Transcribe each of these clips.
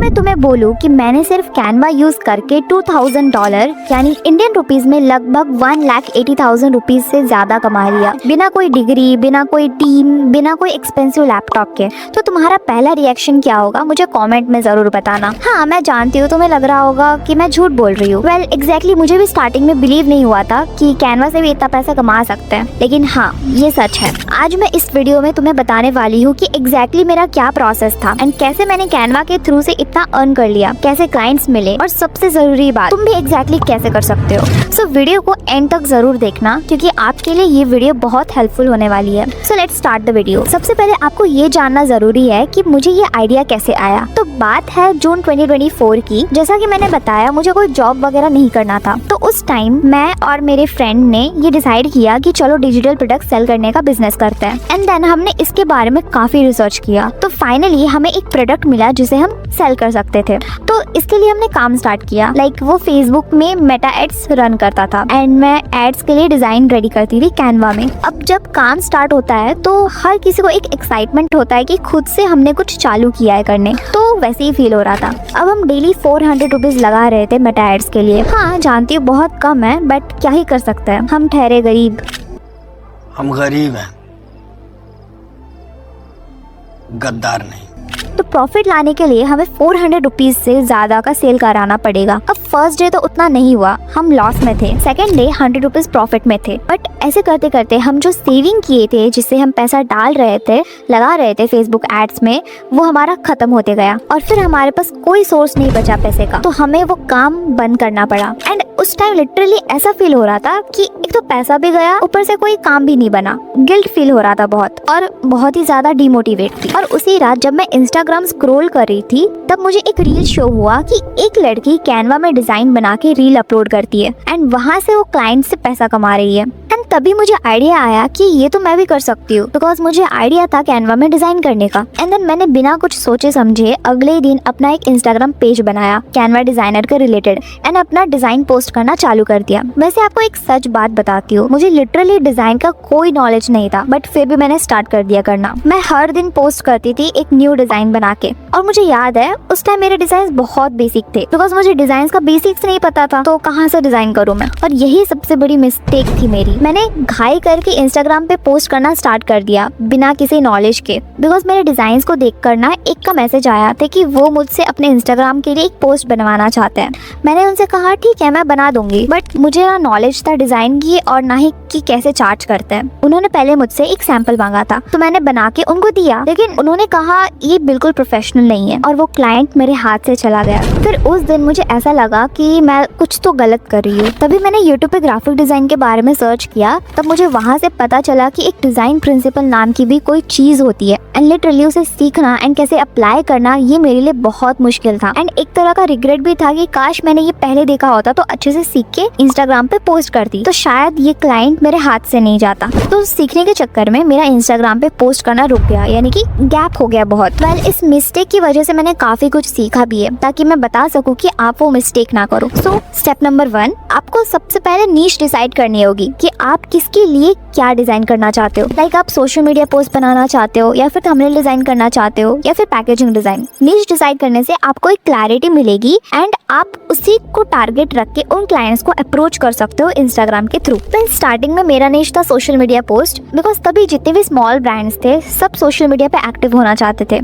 मैं तुम्हें बोलूँ कि मैंने सिर्फ कैनवा यूज करके $2000 यानी इंडियन रुपीज में लगभग 1,80,000 रुपीज से ज्यादा कमा लिया, बिना कोई डिग्री, बिना कोई टीम, बिना कोई एक्सपेंसिव लैपटॉप के। तो तुम्हारा पहला रिएक्शन क्या होगा मुझे कमेंट में जरूर बताना। हाँ, मैं जानती हूँ तुम्हें लग रहा होगा कि मैं झूठ बोल रही हूँ। वेल एग्जैक्टली मुझे भी स्टार्टिंग में बिलीव नहीं हुआ था कि कैनवा से भी इतना पैसा कमा सकते हैं, लेकिन हाँ ये सच है। आज मैं इस वीडियो में तुम्हें बताने वाली हूँ कि एग्जैक्टली मेरा क्या प्रोसेस था एंड कैसे मैंने कैनवा के थ्रू से इतना अर्न कर लिया, कैसे क्लाइंट्स मिले, और सबसे जरूरी बात तुम भी एग्जैक्टली कैसे कर सकते हो। सो वीडियो को एंड तक जरूर देखना क्योंकि आपके लिए ये वीडियो बहुत हेल्पफुल होने वाली है। So let's start the video. सबसे पहले आपको ये जानना जरूरी है कि मुझे ये आइडिया कैसे आया। तो बात है जून 2024 की। जैसा कि मैंने बताया मुझे कोई जॉब वगैरह नहीं करना था, तो उस टाइम मैं और मेरे फ्रेंड ने ये डिसाइड किया कि चलो डिजिटल प्रोडक्ट सेल करने का बिजनेस करते हैं। एंड देन हमने इसके बारे में काफी रिसर्च किया, तो फाइनली हमें एक प्रोडक्ट मिला जिसे हम सेल कर सकते थे। तो इसके लिए हमने काम स्टार्ट किया। लाइक वो फेसबुक में मेटा एड्स रन करता था एंड मैं एड्स के लिए डिजाइन रेडी करती थी कैनवा में। अब जब काम स्टार्ट होता है तो हर किसी को एक एक्साइटमेंट होता है कि खुद से हमने कुछ चालू किया है करने, तो वैसे ही फील हो रहा था। अब हम डेली 400 रुपीज लगा रहे थे मेटा एड्स के लिए। हाँ जानती हूँ बहुत कम है, बट क्या ही कर सकते हैं, हम ठहरे गरीब। हम गरीब हैं, गद्दार नहीं। तो प्रॉफिट लाने के लिए हमें 400 रुपीज से ज्यादा का सेल कराना पड़ेगा। अब फर्स्ट डे तो उतना नहीं हुआ, हम लॉस में थे। सेकंड डे 100 रुपीज प्रॉफिट में थे। बट ऐसे करते करते हम जो सेविंग किए थे, जिससे हम पैसा डाल रहे थे, लगा रहे थे फेसबुक एड्स में, वो हमारा खत्म होते गया और फिर हमारे पास कोई सोर्स नहीं बचा पैसे का, तो हमें वो काम बंद करना पड़ा। एंड उस टाइम लिटरली ऐसा फील हो रहा था कि एक तो पैसा भी गया, ऊपर से कोई काम भी नहीं बना। गिल्ट फील हो रहा था बहुत, और बहुत ही ज्यादा डिमोटिवेट थी। और उसी रात जब मैं इंस्टाग्राम स्क्रॉल कर रही थी, तब मुझे एक रील शो हुआ कि एक लड़की कैनवा में डिजाइन बना के रील अपलोड करती है एंड वहाँ से वो क्लाइंट से पैसा कमा रही है। एंड तभी मुझे आइडिया आया कि ये तो मैं भी कर सकती हूँ, बिकॉज मुझे आइडिया था कैनवा में डिजाइन करने का। एंड देन मैंने बिना कुछ सोचे समझे अगले दिन अपना एक इंस्टाग्राम पेज बनाया कैनवा डिजाइनर के रिलेटेड एंड अपना डिजाइन पोस्ट करना चालू कर दिया। वैसे आपको एक सच बात बताती हूँ, मुझे लिटरली डिजाइन का कोई नॉलेज नहीं था, बट फिर भी मैंने स्टार्ट कर दिया करना। मैं हर दिन पोस्ट करती थी एक न्यू डिजाइन बना के, और मुझे याद है उस टाइम मेरे डिजाइन बहुत बेसिक थे, बिकॉज मुझे डिजाइन का बेसिक्स नहीं पता था, तो कहाँ से डिजाइन करूँ मैं। और यही सबसे बड़ी मिस्टेक थी मेरी। मैंने घाई करके इंस्टाग्राम पे पोस्ट करना स्टार्ट कर दिया बिना किसी नॉलेज के, बिकॉज मेरे डिजाइन को देख कर ना एक का मैसेज आया था कि वो मुझसे अपने इंस्टाग्राम के लिए एक पोस्ट बनवाना चाहते हैं। मैंने उनसे कहा ठीक है मैं बना दूंगी, बट मुझे ना नॉलेज था डिजाइन की और ना ही कि कैसे चार्ज करते हैं। उन्होंने पहले मुझसे एक सैंपल मांगा था, तो मैंने बना के उनको दिया, लेकिन उन्होंने कहा ये बिल्कुल प्रोफेशनल नहीं है, और वो क्लाइंट मेरे हाथ से चला गया। फिर उस दिन मुझे ऐसा लगा कि मैं कुछ तो गलत कर रही हूँ। तभी मैंने यूट्यूब पे ग्राफिक डिजाइन के बारे में सर्च किया, तब मुझे वहाँ से पता चला कि एक डिजाइन प्रिंसिपल नाम की भी कोई चीज होती है एंड लिटरली उसे सीखना एंड कैसे अप्लाई करना ये मेरे लिए बहुत मुश्किल था। एंड एक तरह का रिग्रेट भी था कि काश मैंने ये पहले देखा होता तो अच्छे से सीख के इंस्टाग्राम पे पोस्ट करती, तो शायद ये क्लाइंट मेरे हाथ से नहीं जाता। तो सीखने के चक्कर में मेरा इंस्टाग्राम पे पोस्ट करना रुक गया, यानी कि गैप हो गया बहुत। वेल इस मिस्टेक की वजह से मैंने काफी कुछ सीखा भी है, ताकि मैं बता सकूं कि आप वो मिस्टेक ना करो। सो स्टेप नंबर 1, आपको सबसे पहले नीश डिसाइड करनी होगी कि आप किसके लिए क्या डिजाइन करना चाहते हो। लाइक आप सोशल मीडिया पोस्ट बनाना चाहते हो, या फिर थंबनेल डिजाइन करना चाहते हो, या फिर पैकेजिंग डिजाइन। नीश डिसाइड करने से आपको एक क्लैरिटी मिलेगी एंड आप उसी को टारगेट रख के उन क्लाइंट्स को अप्रोच कर सकते हो इंस्टाग्राम के थ्रू। तो स्टार्टिंग में मेरा नीश था सोशल मीडिया पोस्ट, बिकॉज तभी जितने भी स्मॉल ब्रांड्स थे सब सोशल मीडिया पे एक्टिव होना चाहते थे,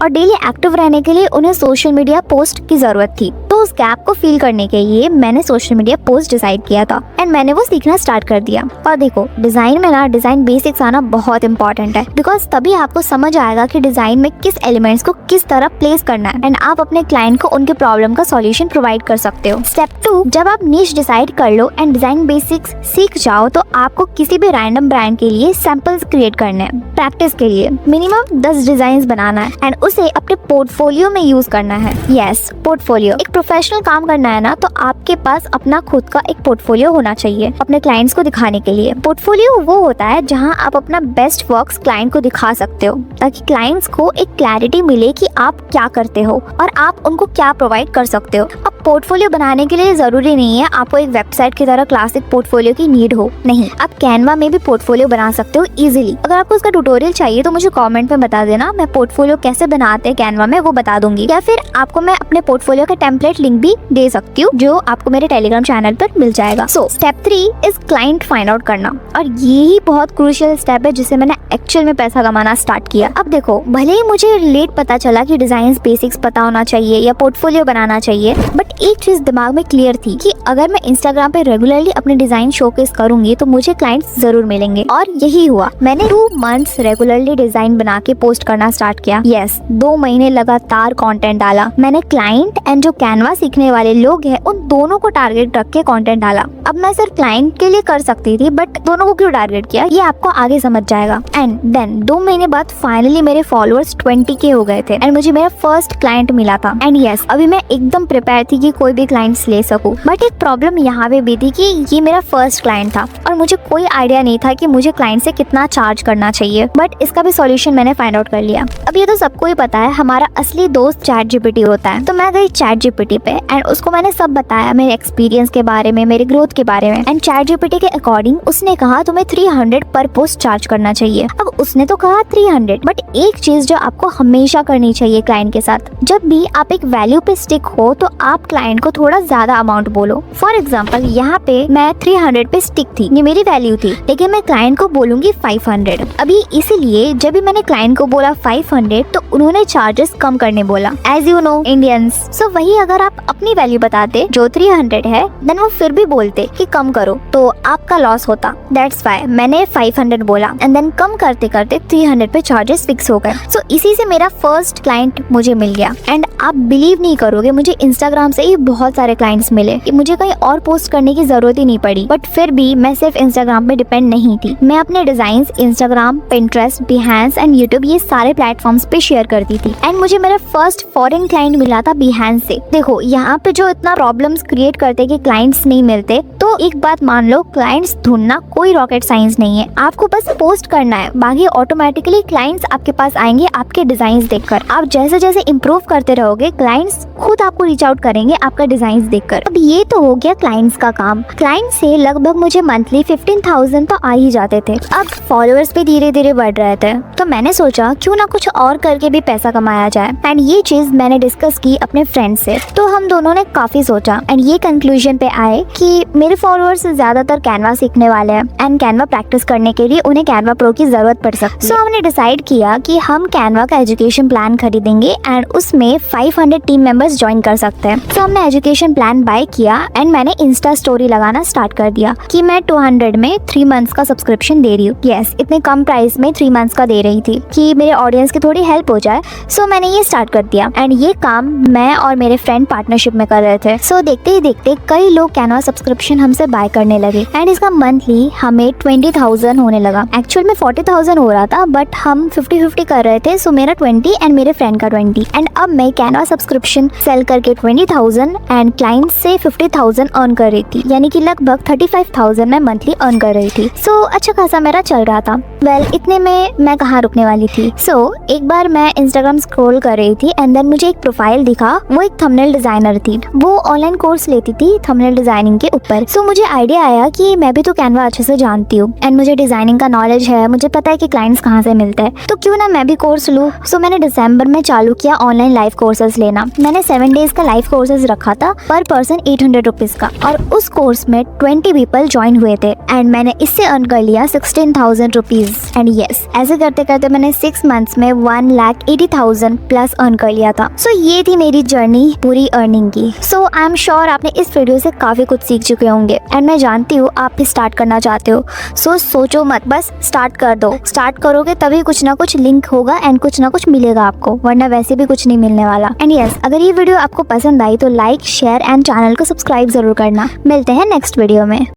और डेली एक्टिव रहने के लिए उन्हें सोशल मीडिया पोस्ट की जरूरत थी। तो उस गैप को फिल करने के लिए मैंने सोशल मीडिया पोस्ट डिसाइड किया था एंड मैंने वो सीखना स्टार्ट कर दिया। और देखो डिजाइन में ना डिजाइन बेसिक्स आना बहुत इंपॉर्टेंट है, बिकॉज तभी आपको समझ आएगा कि डिजाइन में किस एलिमेंट्स को किस तरह प्लेस करना है एंड आप अपने क्लाइंट को उनके प्रॉब्लम का सॉल्यूशन प्रोवाइड कर सकते हो। स्टेप 2, जब आप नीश डिसाइड कर लो एंड डिजाइन बेसिक्स सीख जाओ, तो आपको किसी भी रैंडम ब्रांड के लिए सैंपल्स क्रिएट करने हैं। प्रैक्टिस के लिए मिनिमम 10 डिजाइन बनाना है एंड उसे अपने पोर्टफोलियो में यूज करना है। Yes, portfolio. एक प्रोफेशनल काम करना है ना, तो आपके पास अपना खुद का एक पोर्टफोलियो होना चाहिए अपने क्लाइंट्स को दिखाने के लिए। पोर्टफोलियो वो होता है जहां आप अपना बेस्ट वर्क्स क्लाइंट को दिखा सकते हो, ताकि क्लाइंट्स को एक क्लैरिटी मिले कि आप क्या करते हो और आप उनको क्या प्रोवाइड कर सकते हो। अब पोर्टफोलियो बनाने के लिए जरूरी नहीं है आपको एक वेबसाइट की तरह क्लासिक पोर्टफोलियो की नीड हो, नहीं, आप कैनवा में भी पोर्टफोलियो बना सकते हो इजीली। अगर आपको उसका ट्यूटोरियल चाहिए तो मुझे कमेंट में बता देना, मैं पोर्टफोलियो कैसे बनाते हैं कैनवा में वो बता दूंगी, या फिर आपको मैं अपने पोर्टफोलियो का टेम्पलेट लिंक भी दे सकती हूँ जो आपको मेरे टेलीग्राम चैनल पर मिल जाएगा। So step 3 is client find out करना, और यही बहुत क्रूशियल स्टेप है जिससे मैंने एक्चुअल में पैसा कमाना स्टार्ट किया। अब देखो, भले ही मुझे लेट पता चला कि डिजाइन बेसिक्स पता होना चाहिए या पोर्टफोलियो बनाना चाहिए, बट एक चीज दिमाग में क्लियर थी कि अगर मैं इंस्टाग्राम पे रेगुलरली अपने डिजाइन शोकेस करूंगी तो मुझे क्लाइंट्स जरूर मिलेंगे, और यही हुआ। मैंने 2 मंथ्स रेगुलरली डिजाइन बना के पोस्ट करना स्टार्ट किया। यस, 2 महीने लगातार कंटेंट डाला। मैंने क्लाइंट एंड जो कैनवा सीखने वाले लोग हैं उन दोनों को टारगेट रख के कंटेंट डाला। अब मैं सिर्फ क्लाइंट के लिए कर सकती थी, बट दोनों को क्यों टारगेट किया ये आपको आगे समझ जाएगा। एंड देन 2 महीने बाद फाइनली मेरे फॉलोअर्स 20K हो गए थे एंड मुझे मेरा फर्स्ट क्लाइंट मिला था। एंड यस, अभी मैं एकदम प्रिपेयर थी कि कोई भी क्लाइंट्स ले सकूं, बट एक प्रॉब्लम यहाँ पे भी थी कि ये मेरा फर्स्ट क्लाइंट था और मुझे कोई आइडिया नहीं था कि मुझे क्लाइंट से कितना चार्ज करना चाहिए, बट इसका भी सॉल्यूशन मैंने फाइंड आउट कर लिया। अब ये तो सबको ही पता है, हमारा असली दोस्त ChatGPT होता है। तो मैं गई ChatGPT पे एंड उसको मैंने सब बताया, मेरे एक्सपीरियंस के बारे में, मेरे ग्रोथ के बारे में। एंड ChatGPT के अकॉर्डिंग उसने कहा तुम्हें 300 पर पोस्ट चार्ज करना चाहिए। अब उसने तो कहा 300, बट एक चीज जो आपको हमेशा करनी चाहिए क्लाइंट के साथ, जब भी आप एक वैल्यू पे स्टिक हो तो आप क्लाइंट को थोड़ा ज्यादा अमाउंट बोलो। फॉर एग्जाम्पल, यहाँ पे मैं 300 पे स्टिक थी, ये मेरी वैल्यू थी, लेकिन मैं क्लाइंट को बोलूंगी 500। अभी इसीलिए जब भी मैंने क्लाइंट को बोला 500 तो उन्होंने चार्जेस कम करने बोला, एज यू नो इंडियंस। सो वही अगर आप अपनी वैल्यू बताते जो 300 है, देन वो फिर भी बोलते कि कम करो तो आपका लॉस होता। दैट्स व्हाई मैंने 500 बोला एंड देन कम करते करते 300 पे चार्जेस फिक्स हो गए। सो इसी से मेरा फर्स्ट क्लाइंट मुझे मिल गया। एंड आप बिलीव नहीं करोगे, मुझे इंस्टाग्राम से ही बहुत सारे क्लाइंट्स मिले कि मुझे कहीं और पोस्ट करने की जरूरत ही नहीं पड़ी। बट फिर भी मैं सिर्फ इंस्टाग्राम पे डिपेंड नहीं थी, मैं अपने designs Instagram, Pinterest, बिहेंस and YouTube ये सारे प्लेटफॉर्म्स पे शेयर करती थी। एंड मुझे मेरा फर्स्ट फॉरेन क्लाइंट मिला था बिहेंस से। देखो, यहाँ पे जो इतना प्रॉब्लम्स क्रिएट करते कि क्लाइंट्स नहीं मिलते, तो एक बात मान लो, क्लाइंट्स ढूंढना कोई रॉकेट साइंस नहीं है, आपको बस पोस्ट करना है, बाकी ऑटोमेटिकली क्लाइंट्स आपके पास आएंगे आपके डिजाइन देखकर। आप जैसे जैसे इम्प्रूव करते रहोगे, क्लाइंट्स खुद आपको रीच आउट करेंगे आपका डिजाइन देखकर। अब ये तो हो गया क्लाइंट्स का काम। क्लाइंट से लगभग मुझे मंथली 15,000 तो आ ही जाते थे। अब फॉलोअर्स भी धीरे धीरे बढ़ रहे थे, तो मैंने सोचा क्यों ना कुछ और करके भी पैसा कमाया जाए। एंड ये चीज मैंने डिस्कस की अपने फ्रेंड से, तो हम दोनों ने काफी सोचा एंड ये कंक्लूजन पे आए कि मेरे फॉलोअर्स ज्यादातर कैनवा सीखने वाले हैं एंड कैनवा प्रैक्टिस करने के लिए उन्हें कैनवा प्रो की जरूरत पड़ सकती है। सो हमने डिसाइड किया कि हम कैनवा का एजुकेशन प्लान खरीदेंगे एंड उसमें 500 टीम मेंबर्स ज्वाइन कर सकते हैं। तो हमने एजुकेशन प्लान बाय किया एंड मैंने इंस्टा स्टोरी लगाना स्टार्ट कर दिया कि मैं 200 में 3 मंथ्स का सब्सक्रिप्शन दे रही हूँ। यस, इतने कम प्राइस में 3 मंथ्स का दे रही थी कि मेरे ऑडियंस की थोड़ी हेल्प हो जाए। सो मैंने ये स्टार्ट कर दिया एंड ये काम मैं और मेरे फ्रेंड पार्टनरशिप में कर रहे थे। सो देखते ही देखते कई लोग कैनवा सब्सक्रिप्शन हमसे बाय करने लगे एंड इसका मंथली हमें 20,000 होने लगा। एक्चुअल में 40,000 हो रहा था, बट हम 50-50 कर रहे थे। सो मेरा 20 एंड मेरे फ्रेंड का 20। एंड अब मैं कैनवा सब्सक्रिप्शन सेल करके 20,000 एंड क्लाइंट से 50,000 अर्न कर रही थी, यानी कि लगभग 35,000 मैं मंथली अर्न कर रही थी। सो अच्छा खासा मेरा चल रहा था। वेल, इतने में मैं कहाँ रुकने वाली थी। सो एक बार मैं इंस्टाग्राम स्क्रॉल कर रही थी एंड देन मुझे एक प्रोफाइल दिखा, वो एक थंबनेल डिजाइनर थी। वो ऑनलाइन कोर्स लेती थी थंबनेल डिजाइनिंग के ऊपर। सो मुझे आइडिया आया कि मैं भी तो कैनवा अच्छे से जानती हूँ एंड मुझे डिजाइनिंग का नॉलेज है, मुझे पता है कि क्लाइंट्स कहाँ से मिलते हैं, तो क्यों ना मैं भी कोर्स लूँ। सो मैंने दिसंबर में चालू किया ऑनलाइन लाइव कोर्सेज लेना। मैंने 7 डेज का लाइव कोर्सेज रखा था, पर पर्सन 800 रुपीज का, और उस कोर्स में 20 पीपल ज्वाइन हुए थे एंड मैंने इससे अर्न कर लिया 16,000 रुपीज। एंड यस, ऐसे करते करते मैंने 6 मंथ्स में 1,80,000 प्लस अर्न कर लिया था। सो ये थी मेरी जर्नी पूरी अर्निंग की। सो आई एम श्योर आपने इस वीडियो से काफी कुछ सीख चुके होंगे एंड मैं जानती हूँ आप भी स्टार्ट करना चाहते हो। सो सोचो मत, बस स्टार्ट कर दो। स्टार्ट करोगे तभी कुछ ना कुछ लिंक होगा एंड कुछ ना कुछ मिलेगा आपको, वरना वैसे भी कुछ नहीं मिलने वाला। एंड यस, अगर ये वीडियो आपको पसंद आई तो लाइक, शेयर एंड चैनल को सब्सक्राइब जरूर करना। मिलते हैं नेक्स्ट वीडियो में।